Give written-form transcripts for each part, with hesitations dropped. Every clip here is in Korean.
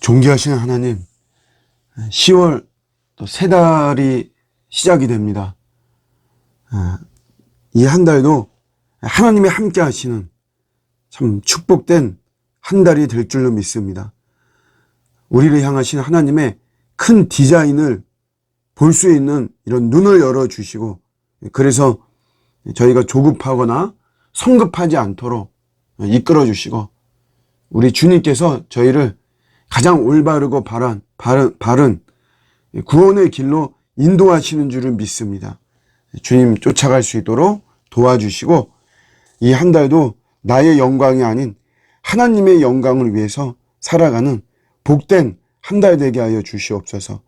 존귀하신 하나님, 10월 또 새 달이 시작이 됩니다. 이 한 달도 하나님이 함께 하시는 참 축복된 한 달이 될 줄로 믿습니다. 우리를 향하신 하나님의 큰 디자인을 볼 수 있는 이런 눈을 열어주시고, 그래서 저희가 조급하거나 성급하지 않도록 이끌어 주시고, 우리 주님께서 저희를 가장 올바르고 바른 구원의 길로 인도하시는 줄을 믿습니다. 주님 쫓아갈 수 있도록 도와주시고, 이 한 달도 나의 영광이 아닌 하나님의 영광을 위해서 살아가는 복된 한 달 되게 하여 주시옵소서.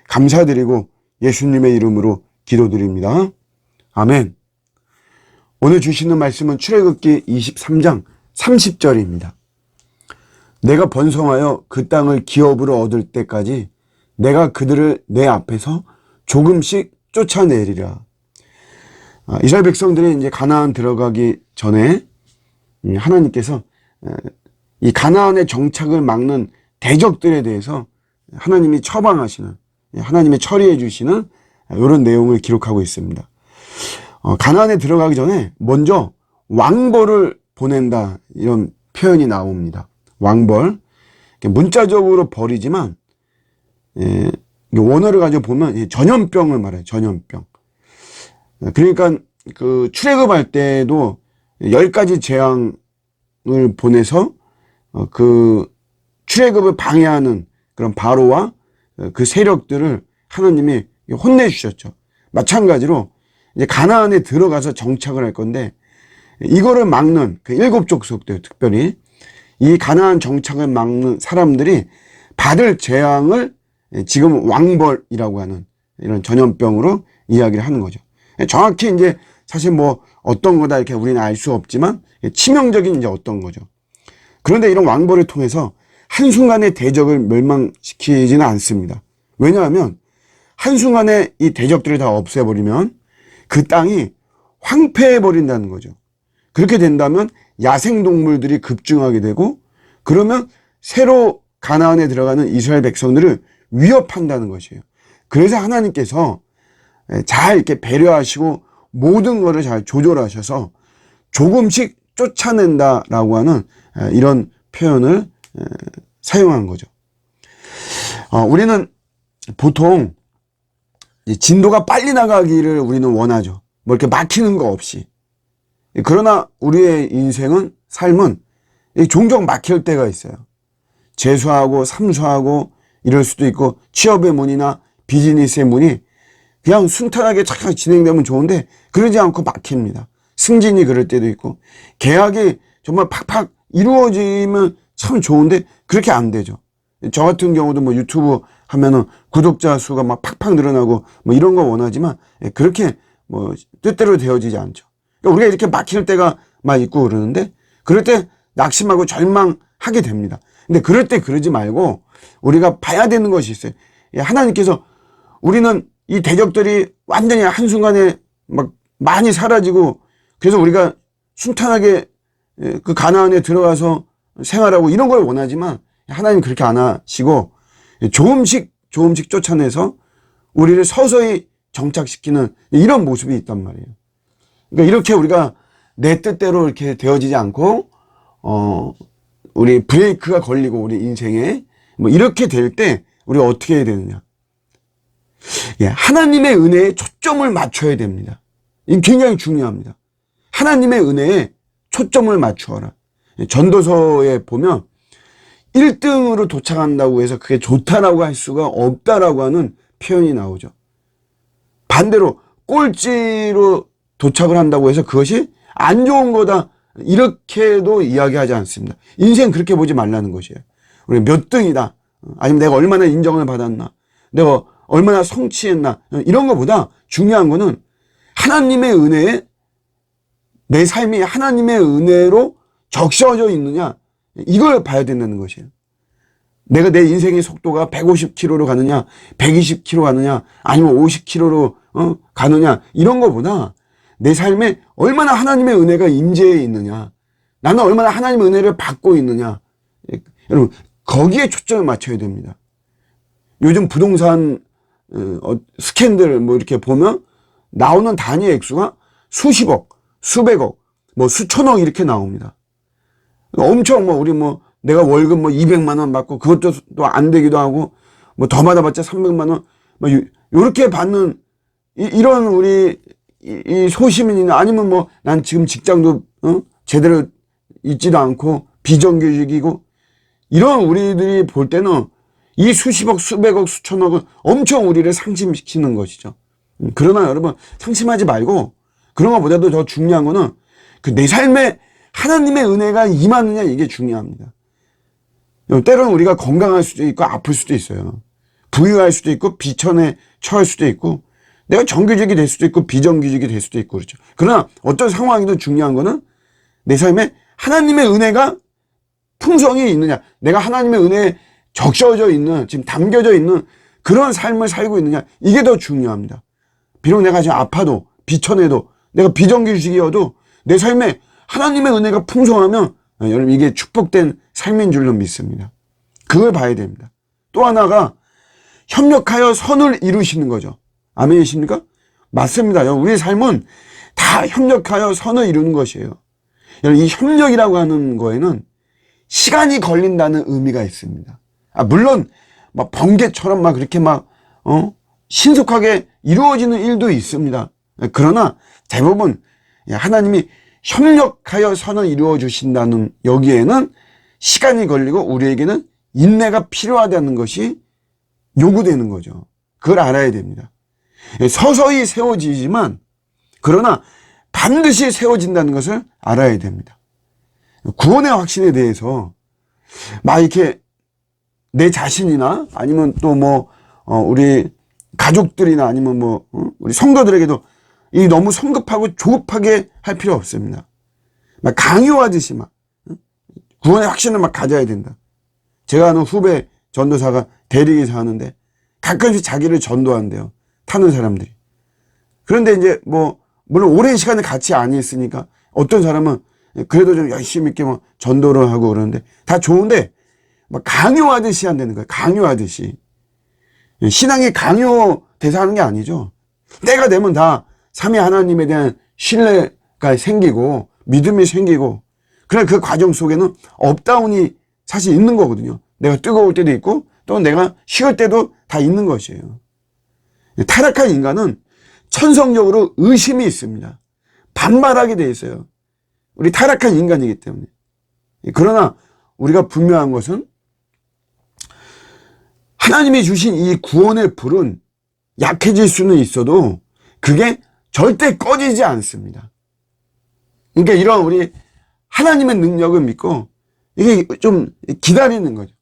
감사드리고 예수님의 이름으로 기도드립니다. 아멘. 오늘 주시는 말씀은 출애굽기 23장 30절입니다. 내가 번성하여 그 땅을 기업으로 얻을 때까지 내가 그들을 내 앞에서 조금씩 쫓아내리라. 이스라엘 백성들이 이제 가나안 들어가기 전에 하나님께서 이 가나안의 정착을 막는 대적들에 대해서 하나님이 처방하시는, 하나님이 처리해 주시는 이런 내용을 기록하고 있습니다. 가나안에 들어가기 전에 먼저 왕벌을 보낸다, 이런 표현이 나옵니다. 왕벌, 문자적으로 벌이지만 원어를 가지고 보면 전염병을 말해요. 전염병. 그러니까 그 출애굽할 때도 10가지 재앙을 보내서 그 출애굽을 방해하는 그런 바로와 그 세력들을 하나님이 혼내주셨죠. 마찬가지로 이제 가나안에 들어가서 정착을 할 건데, 이거를 막는 그 7족속들, 특별히 이 가나안 정착을 막는 사람들이 받을 재앙을 지금 왕벌이라고 하는 이런 전염병으로 이야기를 하는 거죠. 정확히 이제 사실 뭐 어떤 거다 이렇게 우리는 알 수 없지만 치명적인 이제 어떤 거죠. 그런데 이런 왕벌을 통해서 한순간에 대적을 멸망시키지는 않습니다. 왜냐하면 한순간에 이 대적들을 다 없애버리면 그 땅이 황폐해버린다는 거죠. 그렇게 된다면 야생동물들이 급증하게 되고, 그러면 새로 가나안에 들어가는 이스라엘 백성들을 위협한다는 것이에요. 그래서 하나님께서 잘 이렇게 배려하시고 모든 것을 잘 조절하셔서 조금씩 쫓아낸다라고 하는 이런 표현을 사용한 거죠. 우리는 보통 진도가 빨리 나가기를 우리는 원하죠. 뭐 이렇게 막히는 거 없이. 그러나 우리의 인생은, 삶은 종종 막힐 때가 있어요. 재수하고 삼수하고 이럴 수도 있고, 취업의 문이나 비즈니스의 문이 그냥 순탄하게 착착 진행되면 좋은데 그러지 않고 막힙니다. 승진이 그럴 때도 있고, 계약이 정말 팍팍 이루어지면 참 좋은데 그렇게 안 되죠. 저 같은 경우도 뭐 유튜브 하면은 구독자 수가 막 팍팍 늘어나고 뭐 이런 거 원하지만 그렇게 뭐 뜻대로 되어지지 않죠. 그러니까 우리가 이렇게 막힐 때가 막 있고 그러는데, 그럴 때 낙심하고 절망하게 됩니다. 근데 그럴 때 그러지 말고 우리가 봐야 되는 것이 있어요. 하나님께서, 우리는 이 대적들이 완전히 한순간에 막 많이 사라지고, 그래서 우리가 순탄하게 그 가나안에 들어가서 생활하고 이런 걸 원하지만, 하나님 그렇게 안 하시고 조금씩 쫓아내서 우리를 서서히 정착시키는 이런 모습이 있단 말이에요. 그러니까 이렇게 우리가 내 뜻대로 이렇게 되어지지 않고 우리 브레이크가 걸리고 우리 인생에 뭐 이렇게 될 때 우리가 어떻게 해야 되느냐? 하나님의 은혜에 초점을 맞춰야 됩니다. 이게 굉장히 중요합니다. 하나님의 은혜에 초점을 맞추어라. 전도서에 보면 1등으로 도착한다고 해서 그게 좋다라고 할 수가 없다라고 하는 표현이 나오죠. 반대로 꼴찌로 도착을 한다고 해서 그것이 안 좋은 거다, 이렇게도 이야기하지 않습니다. 인생 그렇게 보지 말라는 것이에요. 우리 몇 등이다, 아니면 내가 얼마나 인정을 받았나, 내가 얼마나 성취했나, 이런 것보다 중요한 거는 하나님의 은혜에 내 삶이 하나님의 은혜로 적셔져 있느냐, 이걸 봐야 된다는 것이에요. 내가 내 인생의 속도가 150km로 가느냐, 120km 가느냐, 아니면 50km로 가느냐, 이런 것보다 내 삶에 얼마나 하나님의 은혜가 임재해 있느냐, 나는 얼마나 하나님의 은혜를 받고 있느냐. 여러분, 거기에 초점을 맞춰야 됩니다. 요즘 부동산 스캔들 뭐 이렇게 보면 나오는 단위 액수가 수십억, 수백억, 뭐 수천억 이렇게 나옵니다. 엄청 뭐 우리 뭐 내가 월급 뭐 200만 원 받고 그것도 또 안 되기도 하고 뭐 더 받아봤자 300만 원 뭐 요렇게 받는 이런 우리 이 소시민이나 아니면 뭐 난 지금 직장도 제대로 있지도 않고 비정규직이고 이런 우리들이 볼 때는 이 수십억, 수백억, 수천억은 엄청 우리를 상심시키는 것이죠. 그러나 여러분 상심하지 말고 그런 것보다도 더 중요한 거는 그 내 삶에 하나님의 은혜가 임하느냐 이게 중요합니다. 때로는 우리가 건강할 수도 있고 아플 수도 있어요. 부유할 수도 있고 비천에 처할 수도 있고 내가 정규직이 될 수도 있고 비정규직이 될 수도 있고 그렇죠. 그러나 어떤 상황이든 중요한 거는 내 삶에 하나님의 은혜가 풍성이 있느냐, 내가 하나님의 은혜에 적셔져 있는, 지금 담겨져 있는 그런 삶을 살고 있느냐, 이게 더 중요합니다. 비록 내가 지금 아파도 비천해도 내가 비정규직이어도 내 삶에 하나님의 은혜가 풍성하면 여러분 이게 축복된 삶인 줄로 믿습니다. 그걸 봐야 됩니다. 또 하나가 협력하여 선을 이루시는 거죠. 아멘이십니까? 맞습니다. 우리의 삶은 다 협력하여 선을 이루는 것이에요. 이 협력이라고 하는 거에는 시간이 걸린다는 의미가 있습니다. 물론 막 번개처럼 막 그렇게 막 신속하게 이루어지는 일도 있습니다. 그러나 대부분 하나님이 협력하여 선을 이루어 주신다는 여기에는 시간이 걸리고 우리에게는 인내가 필요하다는 것이 요구되는 거죠. 그걸 알아야 됩니다. 서서히 세워지지만 그러나 반드시 세워진다는 것을 알아야 됩니다. 구원의 확신에 대해서 막 이렇게 내 자신이나 아니면 또 뭐 우리 가족들이나 아니면 뭐 우리 성도들에게도 이 너무 성급하고 조급하게 할 필요 없습니다. 막 강요하듯이 막 구원의 확신을 막 가져야 된다. 제가 아는 후배 전도사가 대리기사 하는데 가끔씩 자기를 전도한대요. 타는 사람들이. 그런데 이제 뭐 물론 오랜 시간을 같이 안 있으니까 어떤 사람은 그래도 좀 열심히 있게 뭐 전도를 하고 그러는데 다 좋은데 막 강요하듯이 한다는 거예요. 강요하듯이. 신앙이 강요 돼서 하는 게 아니죠. 때가 되면 다 삼위 하나님에 대한 신뢰가 생기고 믿음이 생기고 그래 그 과정 속에는 업다운이 사실 있는 거거든요. 내가 뜨거울 때도 있고 또 내가 쉬울 때도 다 있는 것이에요. 타락한 인간은 천성적으로 의심이 있습니다. 반발하게 돼 있어요. 우리 타락한 인간이기 때문에. 그러나 우리가 분명한 것은 하나님이 주신 이 구원의 불은 약해질 수는 있어도 그게 절대 꺼지지 않습니다. 그러니까 이런 우리 하나님의 능력을 믿고 이게 좀 기다리는 거죠.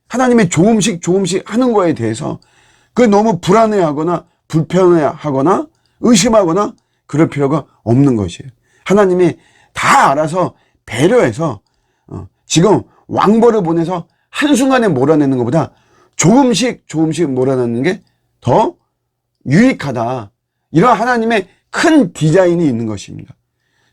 하나님의 조금씩 하는 거에 대해서 그 너무 불안해하거나 불편해하거나 의심하거나 그럴 필요가 없는 것이에요. 하나님이 다 알아서 배려해서 지금 왕벌을 보내서 한순간에 몰아내는 것보다 조금씩 몰아내는 게 더 유익하다. 이런 하나님의 큰 디자인이 있는 것입니다.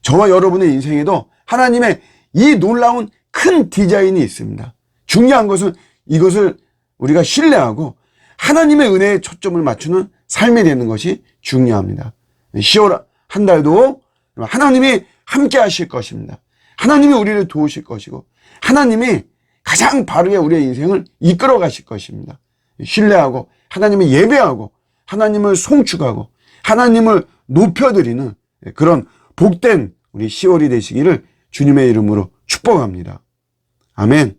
저와 여러분의 인생에도 하나님의 이 놀라운 큰 디자인이 있습니다. 중요한 것은 이것을 우리가 신뢰하고 하나님의 은혜에 초점을 맞추는 삶이 되는 것이 중요합니다. 10월 한 달도 하나님이 함께 하실 것입니다. 하나님이 우리를 도우실 것이고 하나님이 가장 바르게 우리의 인생을 이끌어 가실 것입니다. 신뢰하고 하나님을 예배하고 하나님을 송축하고 하나님을 높여드리는 그런 복된 우리 10월이 되시기를 주님의 이름으로 축복합니다. 아멘.